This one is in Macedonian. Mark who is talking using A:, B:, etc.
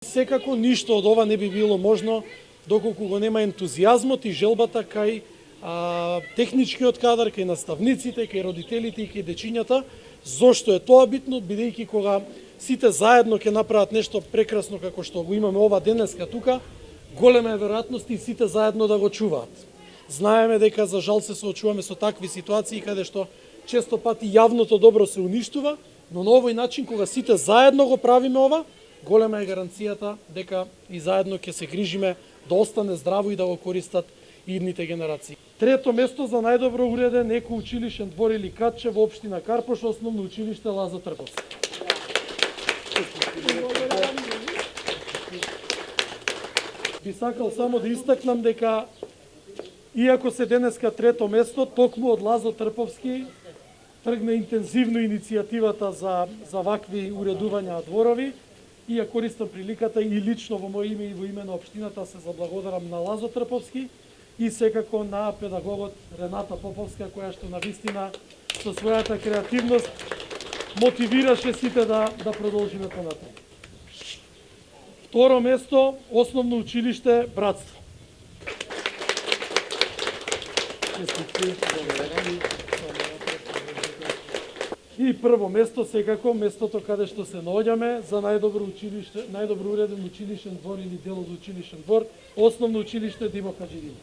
A: Секако ништо од ова не би било можно доколку го нема ентузијазмот и желбата кај техничкиот кадар, кај наставниците, кај родителите и кај дечињата. Зошто е тоа битно? Бидејќи кога сите заедно ќе направат нешто прекрасно како што го имаме ова денеска тука, голема е веројатност и сите заедно да го чуваат. Знаеме дека за жал се соочуваме со такви ситуации каде што често пати јавното добро се уништува, но на овој начин кога сите заедно го правиме ова, голема е гаранцијата дека и заедно ќе се грижиме да остане здраво и да го користат и идните генерации. Трето место за најдобро уреден еко-училишен двор или катче во општина Карпош, основно училиште Лазо Трповски. Би сакал само да истакнам дека иако се денеска трето место, токму од Лазо Трповски тргна интензивно иницијативата за вакви уредувања дворови. И ја користам приликата и лично во моје име и во име на општината се заблагодарам на Лазо Трповски и секако на педагогот Рената Поповска, која што навистина со својата креативност мотивираше сите да продолжиме понатаму. Второ место, основно училиште Братство. И прво место, секако, местото каде што се наоѓаме за најдобро уреден училишен двор или дел од училишен двор, основно училиште Димо Хаџидин.